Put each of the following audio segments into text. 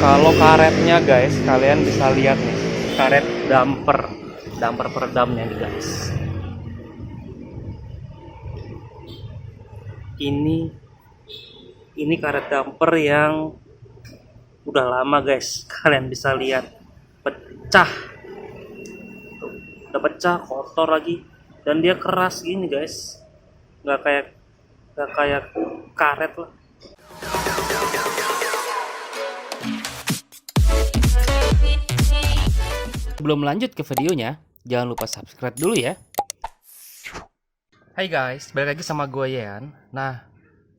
Kalau karetnya guys, kalian bisa lihat nih, karet damper peredamnya nih guys. Ini karet damper yang udah lama guys. Kalian bisa lihat pecah. Tuh, udah pecah, kotor lagi, dan dia keras gini guys. Nggak kayak karet lah. Sebelum lanjut ke videonya, jangan lupa subscribe dulu ya. Hai guys, balik lagi sama gue Yan. Nah,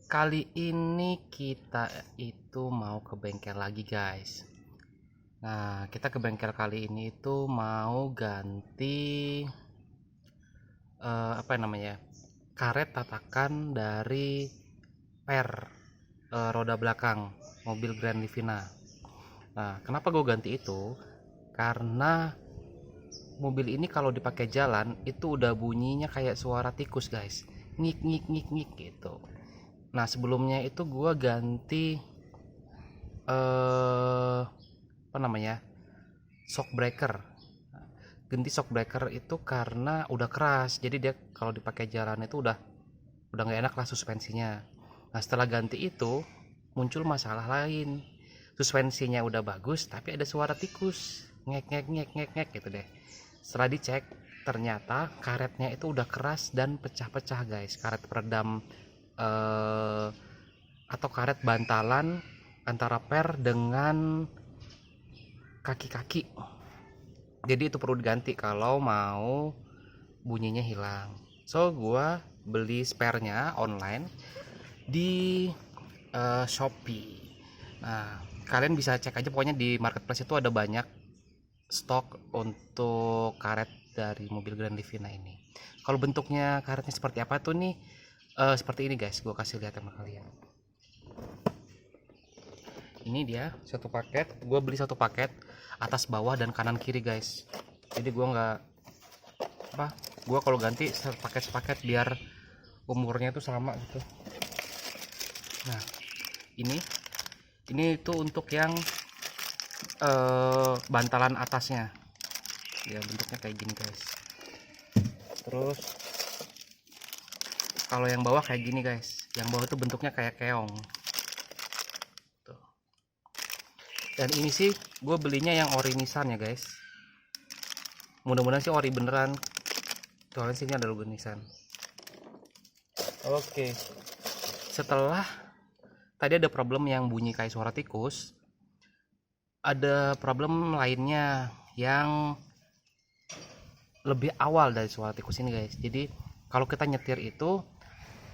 kali ini kita itu mau ke bengkel lagi guys. Nah, kita ke bengkel kali ini itu mau ganti karet tatakan dari roda belakang mobil Grand Livina. Nah, kenapa gue ganti itu? Karena mobil ini kalau dipakai jalan itu udah bunyinya kayak suara tikus guys, ngik ngik ngik ngik gitu. Nah, sebelumnya itu gua ganti shock breaker. Ganti shock breaker itu karena udah keras, jadi dia kalau dipakai jalan itu udah nggak enak lah suspensinya. Nah, setelah ganti itu muncul masalah lain, suspensinya udah bagus tapi ada suara tikus ngek ngek ngek ngek ngek gitu deh. Setelah dicek ternyata karetnya itu udah keras dan pecah-pecah guys, karet peredam atau karet bantalan antara dengan kaki-kaki. Jadi itu perlu diganti kalau mau bunyinya hilang. So gua beli sparenya online di Shopee. Nah, kalian bisa cek aja, pokoknya di marketplace itu ada banyak stok untuk karet dari mobil Grand Livina ini. Kalau bentuknya karetnya seperti apa tuh nih? Seperti ini guys, gue kasih lihat sama kalian. Ini dia satu paket, gue beli satu paket atas bawah dan kanan kiri guys. Jadi gue kalau ganti sepaket biar umurnya tuh sama gitu. Nah, ini tuh untuk yang bantalan atasnya ya, bentuknya kayak gini guys. Terus kalau yang bawah kayak gini guys, yang bawah tuh bentuknya kayak keong tuh. Dan ini sih gue belinya yang ori Nissan ya guys, mudah-mudahan sih ori beneran, soalnya sini ada logo Nissan. Oke, setelah tadi ada problem yang bunyi kayak suara tikus, ada problem lainnya yang lebih awal dari suara tikus ini guys. Jadi kalau kita nyetir itu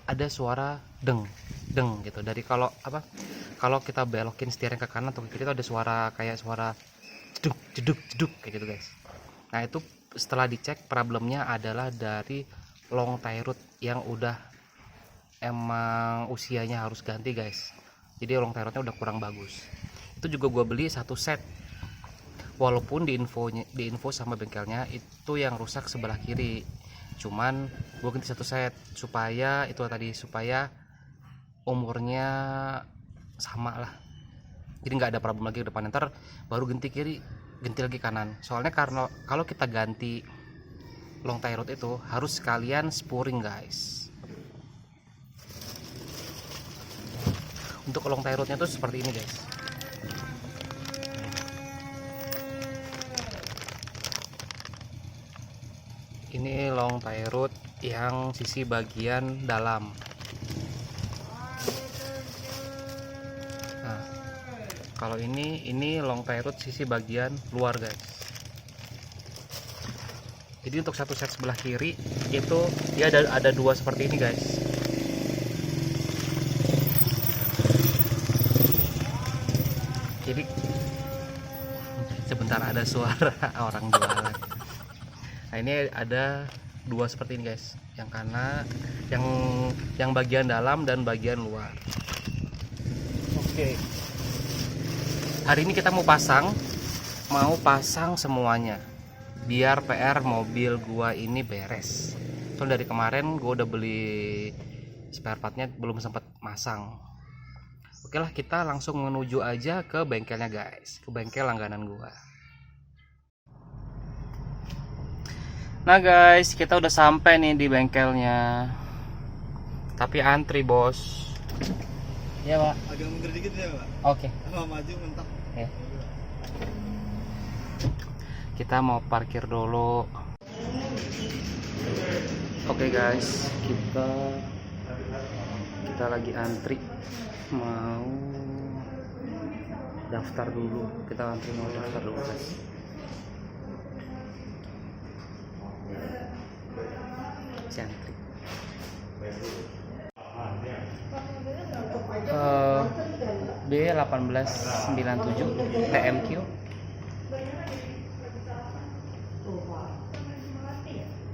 ada suara deng deng gitu, dari kalau kita belokin steering ke kanan atau ke kiri itu ada suara kayak suara jeduk jeduk jeduk kayak gitu guys. Nah, itu setelah dicek problemnya adalah dari long tie rod yang udah emang usianya harus ganti guys. Jadi long tie rodnya udah kurang bagus. Itu juga gue beli satu set, walaupun di info sama bengkelnya itu yang rusak sebelah kiri, cuman gue ganti satu set supaya umurnya sama lah, jadi nggak ada problem lagi ke depan. Ntar baru ganti kiri, ganti lagi kanan. Soalnya karena kalau kita ganti long tie rod itu harus sekalian spuring guys. Untuk long tie rodnya tuh seperti ini guys. Ini long tie rod yang sisi bagian dalam. Nah, kalau ini long tie rod sisi bagian luar guys. Jadi untuk satu set sebelah kiri itu dia ada dua seperti ini guys. Jadi sebentar, ada suara orang jualan. Nah, ini ada dua seperti ini guys, yang kanan, yang bagian dalam dan bagian luar. Oke, hari ini kita mau pasang semuanya biar PR mobil gua ini beres. Soalnya dari kemarin gua udah beli spare partnya belum sempat masang. Oke lah, kita langsung menuju aja ke bengkelnya guys, ke bengkel langganan gua. Nah guys, kita udah sampai nih di bengkelnya. Tapi antri bos. Iya pak. Agak mundur dikit ya pak. Oke. Maju mentok. Ya. Kita mau parkir dulu. Oke guys, kita lagi antri mau daftar dulu. Kita antri mau daftar dulu guys. Si antri. B1897 TMQ.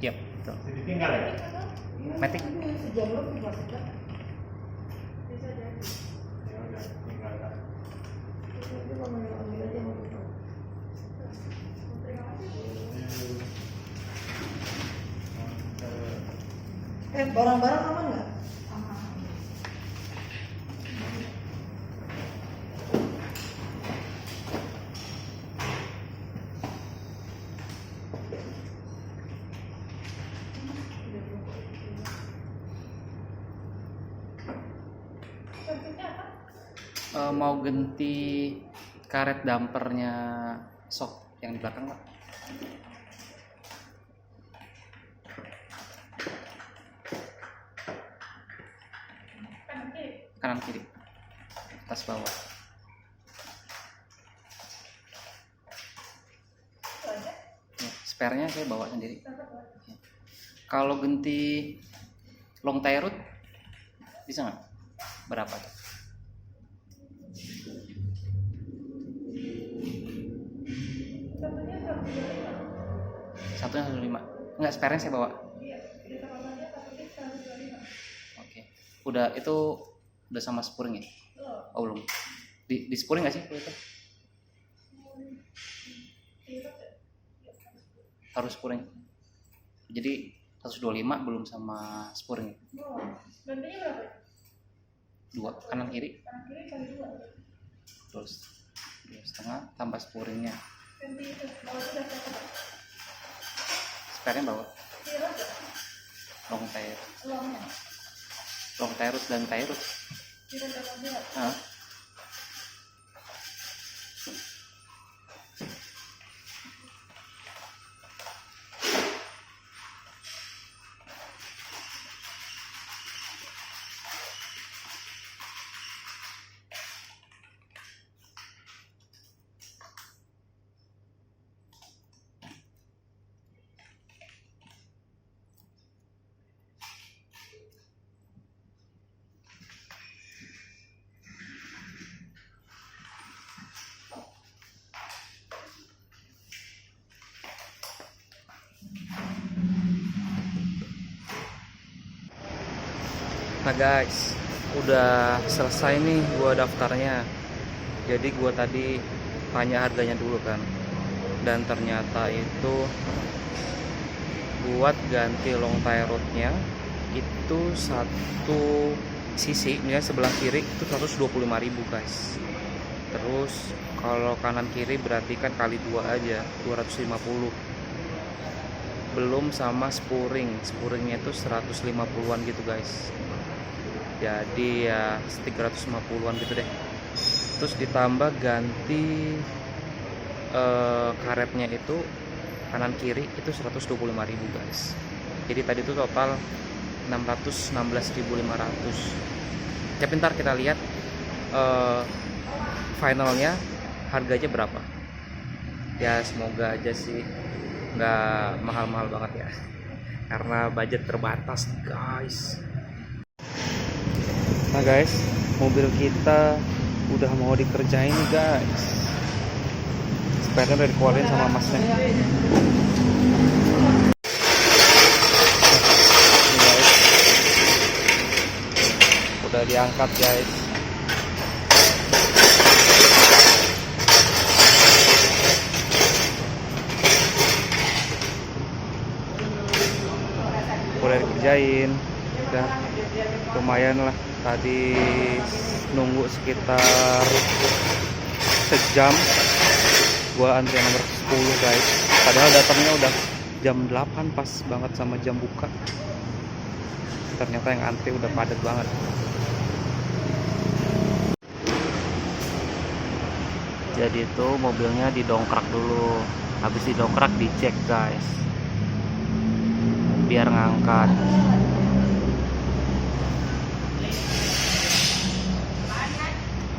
Yap, betul. Matic. Barang-barang aman nggak? Mau ganti karet dampernya sok yang di belakang pak. Kanan kiri, atas bawah. Ya, spare-nya saya bawa sendiri. Ya. Kalau ganti long tie rod bisa nggak? Berapa tuh? Satunya 125. Enggak, spare-nya saya bawa. Oke. Udah itu udah sama spuring ya? Oh belum. Di spuring nggak sih kalau itu? Harus spuring. Jadi 125 belum sama spuring. Gantinya berapa? 2 kanan kiri. Kanan kiri kali 2. Terus 2,5 tambah spuringnya. Ganti itu, kalau sudah selesai. Spare-nya bawa. Kira Long tie. uangnya. Long tie rod dan tie rod. Kira berapa berat? Hah? Nah guys, udah selesai nih gua daftarnya. Jadi gua tadi tanya harganya dulu kan, dan ternyata itu buat ganti long tie rodnya itu satu sisi, misalnya sebelah kiri itu 125.000 guys. Terus kalau kanan kiri berarti kan kali 2 aja 250. Belum sama spuringnya itu 150-an gitu guys. Jadi ya 350-an gitu deh. Terus ditambah ganti karetnya itu kanan kiri itu 125.000 guys. Jadi tadi itu total 616.500. Ya bentar kita lihat finalnya harganya berapa. Ya semoga aja sih nggak mahal-mahal banget ya, karena budget terbatas guys. Nah guys, mobil kita udah mau dikerjain guys. Spare-nya udah dikeluarin sama masnya. Ini guys, udah diangkat guys. Udah dikerjain. ya, lumayan lah. Tadi nunggu sekitar sejam. Gua antrian nomor 10 guys, padahal datangnya udah jam 8 pas banget sama jam buka. Ternyata yang antri udah padat banget. Jadi itu mobilnya didongkrak dulu, habis didongkrak dicek guys biar ngangkat.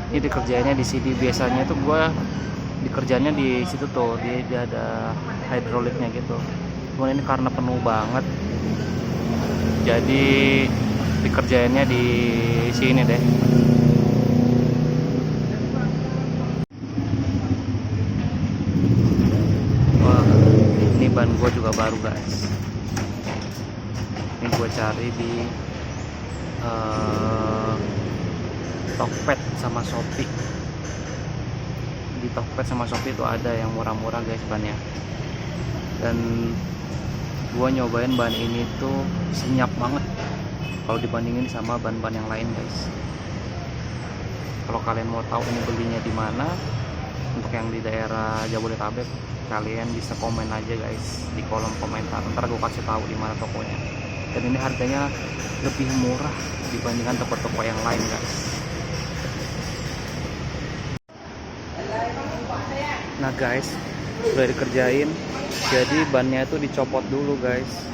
Ini dikerjainnya di sini. Biasanya tuh gua dikerjanya di situ tuh, dia ada hidroliknya gitu. Cuman ini karena penuh banget, jadi dikerjainnya di sini deh. Wah, ini ban gua juga baru guys. Ini gua cari di Tokped sama Shopee. Di Tokped sama Shopee itu ada yang murah-murah guys bannya. Dan gua nyobain ban ini tuh senyap banget kalau dibandingin sama ban-ban yang lain guys. Kalau kalian mau tahu ini belinya di mana, untuk yang di daerah Jabodetabek, kalian bisa komen aja guys di kolom komentar. Ntar gue kasih tahu di mana tokonya. Dan ini harganya lebih murah dibandingkan toko-toko yang lain guys. Nah guys, udah dikerjain. Jadi bannya itu dicopot dulu guys.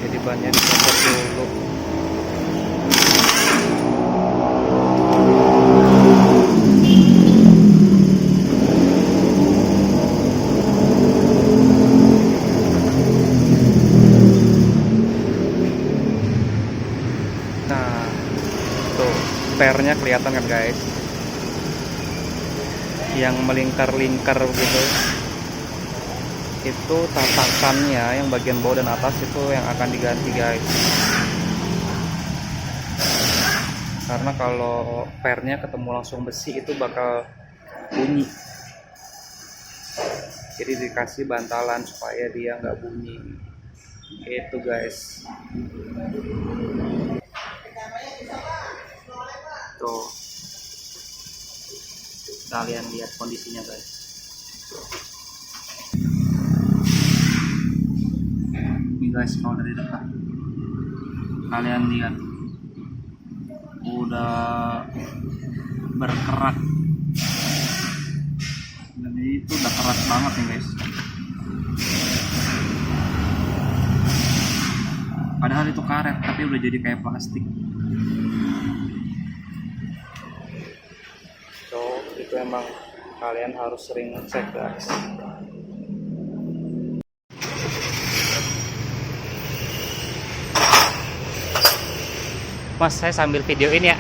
Jadi bannya dicopot dulu. Nah, tuh pernya kelihatan kan guys, yang melingkar-lingkar gitu. Itu tatakannya yang bagian bawah dan atas itu yang akan diganti guys. Karena kalau pernya ketemu langsung besi itu bakal bunyi. Jadi dikasih bantalan supaya dia nggak bunyi. Itu guys. Tuh, kalian lihat kondisinya guys. Ini guys, kalau dari dekat kalian lihat udah berkerak, dan itu udah keras banget nih guys. Padahal itu karet tapi udah jadi kayak plastik. So itu emang kalian harus sering cek guys. Mas, saya sambil videoin ya.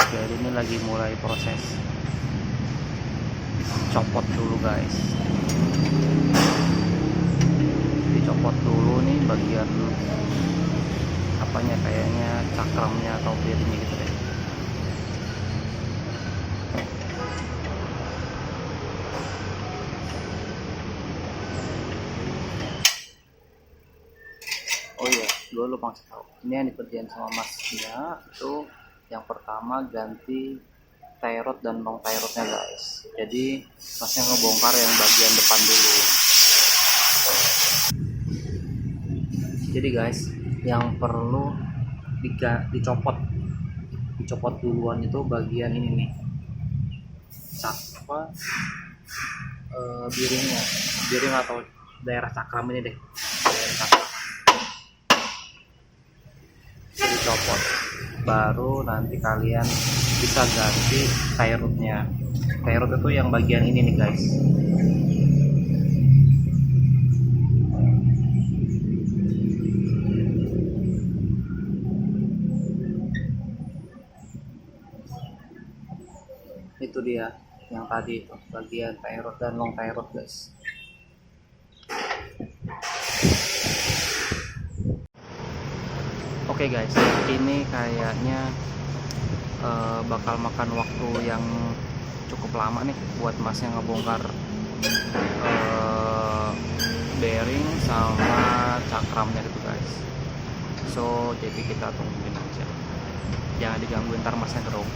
Jadi ini lagi mulai proses copot dulu guys. Dicopot dulu nih bagian apanya, kayaknya cakramnya atau bearingnya gitu deh. Oh iya, gue lupa ngasih tahu. Ini yang dikerjain sama masnya itu, yang pertama ganti tie rod dan long tie rodnya guys. Jadi masnya ngebongkar yang bagian depan dulu. Jadi guys, yang perlu dicopot duluan itu bagian ini nih, biring atau daerah cakram ini deh. Daerah cakram. Dicopot, baru nanti kalian bisa ganti tie rodnya. Tie rod itu yang bagian ini nih guys. Itu dia yang tadi itu bagian tie rod dan long tie rod guys. Oke guys, ini kayaknya bakal makan waktu yang cukup lama nih buat masnya ngebongkar bearing sama cakramnya gitu guys. So jadi kita tungguin aja, jangan digangguin, ntar masnya gerung.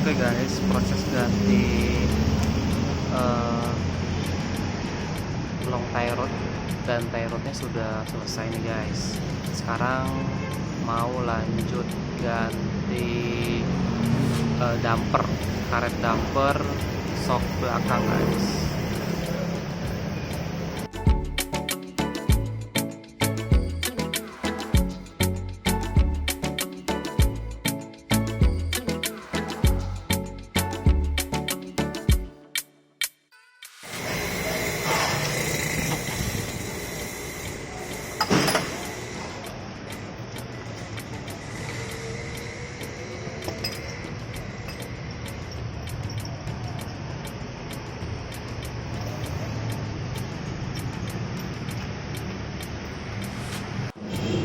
Oke guys, proses ganti long tie rod dan tie rodnya sudah selesai nih guys. Sekarang mau lanjut ganti damper, karet damper shock belakang guys.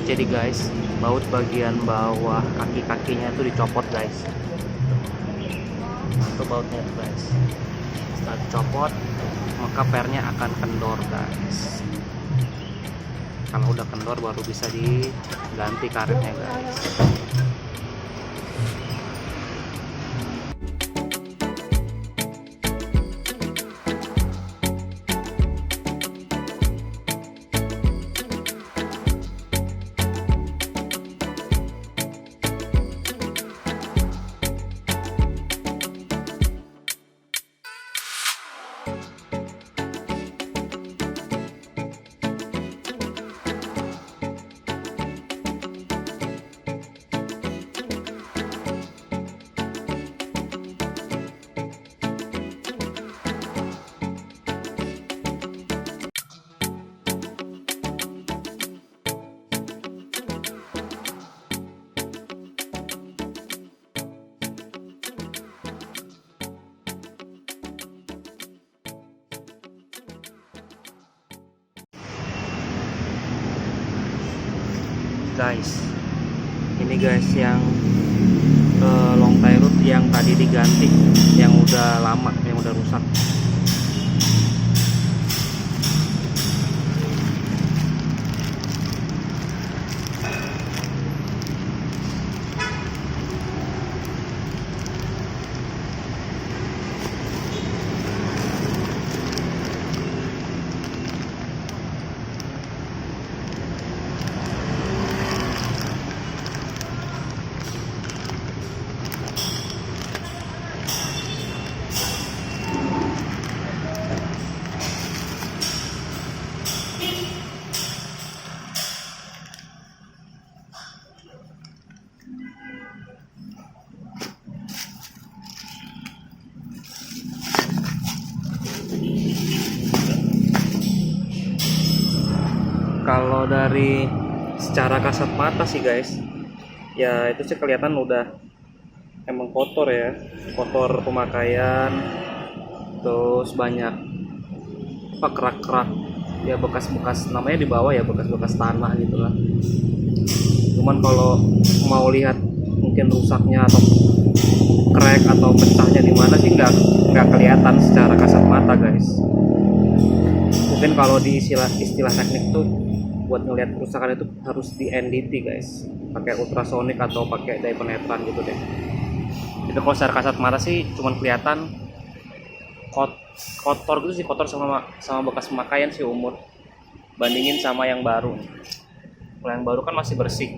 Jadi guys, baut bagian bawah kaki-kakinya itu dicopot guys. Itu bautnya guys. Setelah dicopot, maka pernya akan kendor guys. Kalau udah kendor baru bisa diganti karetnya guys. Guys, ini guys yang long tie rod yang tadi diganti, yang udah lama, yang udah rusak. Kalau dari secara kasat mata sih guys, ya itu sih kelihatan udah emang kotor ya, kotor pemakaian, terus banyak apa kerak-kerak ya, bekas-bekas, namanya di bawah ya, bekas-bekas tanah gitu lah. Cuman kalau mau lihat mungkin rusaknya atau crack atau pecahnya di mana sih nggak kelihatan secara kasat mata guys. Mungkin kalau di istilah teknik tuh buat ngelihat kerusakan itu harus di NDT guys, pakai ultrasonic atau pakai dye penetran gitu deh. Itu kalau secara kasat mata sih cuman kelihatan kotor gitu sih, kotor sama bekas pemakaian sih umur, bandingin sama yang baru. Kalau yang baru kan masih bersih.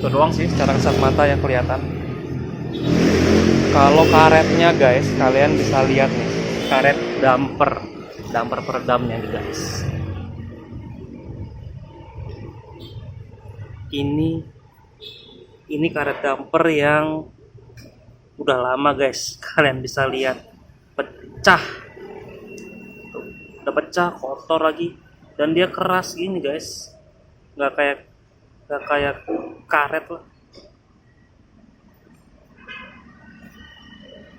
Itu doang sih secara kasat mata yang kelihatan. Kalau karetnya guys, kalian bisa lihat nih, karet damper peredamnya nih guys. Ini karet damper yang udah lama guys, kalian bisa lihat pecah. Tuh, udah pecah, kotor lagi, dan dia keras gini guys, nggak kayak karet lah.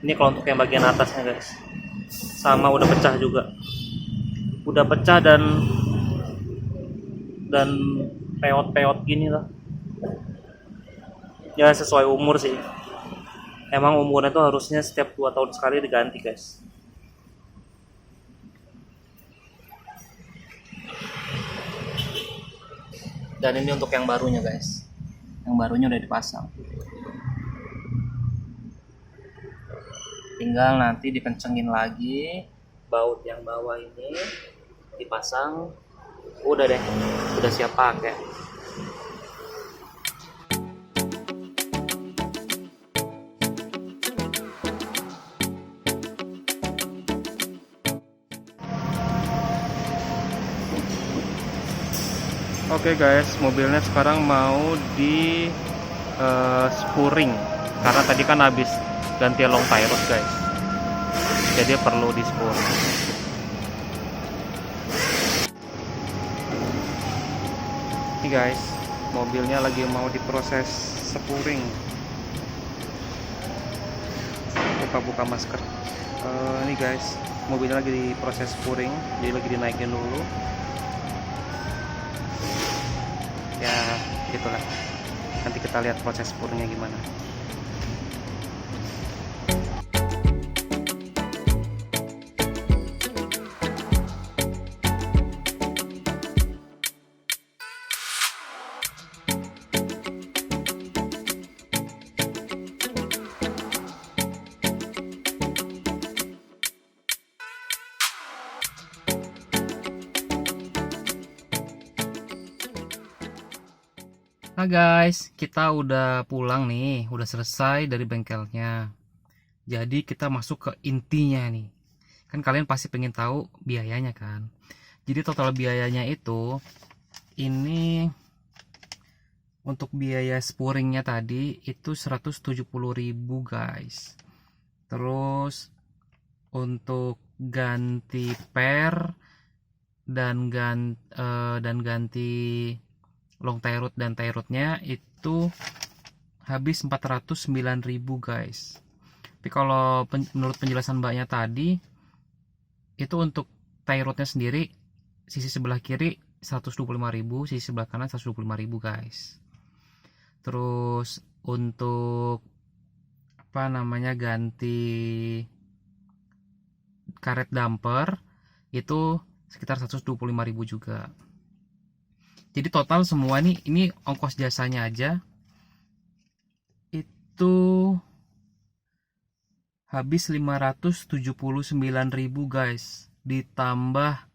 Ini kalau untuk yang bagian atasnya guys, sama udah pecah juga, udah pecah dan peot-peot gini lah. Ya sesuai umur sih, emang umurnya tuh harusnya setiap 2 tahun sekali diganti guys. Dan ini untuk yang barunya guys, yang barunya udah dipasang, tinggal nanti dikencengin lagi baut yang bawah ini, dipasang, udah deh, udah siap pakai. Oke guys, mobilnya sekarang mau di spuring karena tadi kan habis ganti long tire guys, jadi perlu di spuring. Ini guys, mobilnya lagi mau diproses spuring. Buka masker. Ini guys, mobilnya lagi diproses spuring, jadi lagi dinaikin dulu. Ya gitulah, nanti kita lihat proses spurnya gimana. Nah guys, kita udah pulang nih, udah selesai dari bengkelnya. Jadi kita masuk ke intinya nih. Kan kalian pasti pengen tahu biayanya kan. Jadi total biayanya itu, ini untuk biaya spuringnya tadi itu 170.000 guys. Terus untuk ganti per dan ganti long tie rod dan tie rodnya itu habis 409.000 guys. Tapi kalau menurut penjelasan mbaknya tadi, itu untuk tie rodnya sendiri sisi sebelah kiri 125.000, sisi sebelah kanan 125.000 guys. Terus untuk ganti karet damper itu sekitar 125.000 juga. Jadi total semua ini ongkos jasanya aja itu habis 579.000 guys, ditambah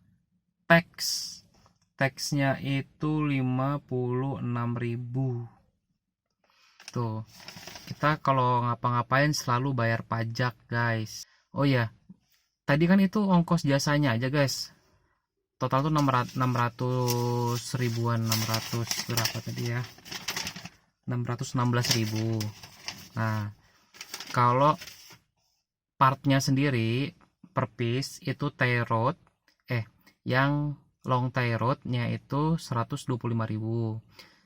taxnya itu 56.000. Tuh, kita kalau ngapa-ngapain selalu bayar pajak guys. Oh ya, tadi kan itu ongkos jasanya aja guys, total tuh 600 ribuan, 600 berapa tadi ya, 616.000. Nah, kalau partnya sendiri per piece itu tie rod yang long tie rodnya itu 125.000,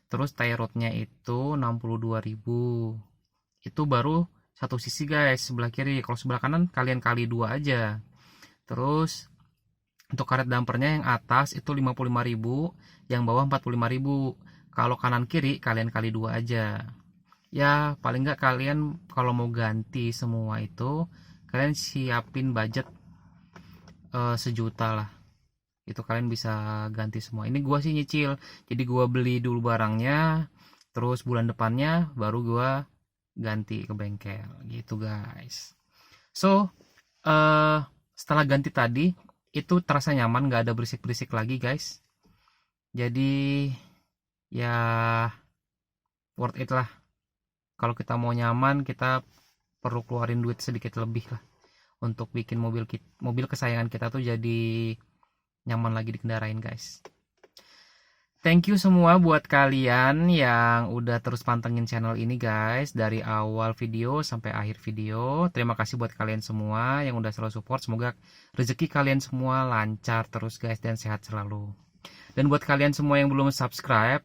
terus tie rodnya itu 62.000. Itu baru satu sisi guys, sebelah kiri. Kalau sebelah kanan kalian kali 2 aja. Terus untuk karet dampernya yang atas itu 55.000, yang bawah 45.000. Kalau kanan kiri kalian kali 2 aja. Ya paling nggak kalian kalau mau ganti semua itu kalian siapin budget 1 juta lah, itu kalian bisa ganti semua. Ini gua sih nyicil, jadi gua beli dulu barangnya, terus bulan depannya baru gua ganti ke bengkel gitu guys. So setelah ganti tadi itu terasa nyaman, nggak ada berisik-berisik lagi guys, jadi ya worth it lah. Kalau kita mau nyaman kita perlu keluarin duit sedikit lebih lah untuk bikin mobil kesayangan kita tuh jadi nyaman lagi dikendarain guys. Thank you semua buat kalian yang udah terus pantengin channel ini guys, dari awal video sampai akhir video. Terima kasih buat kalian semua yang udah selalu support. Semoga rezeki kalian semua lancar terus guys dan sehat selalu. Dan buat kalian semua yang belum subscribe,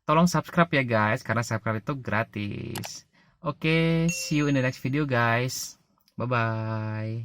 tolong subscribe ya guys, karena subscribe itu gratis. Oke, see you in the next video guys. Bye bye.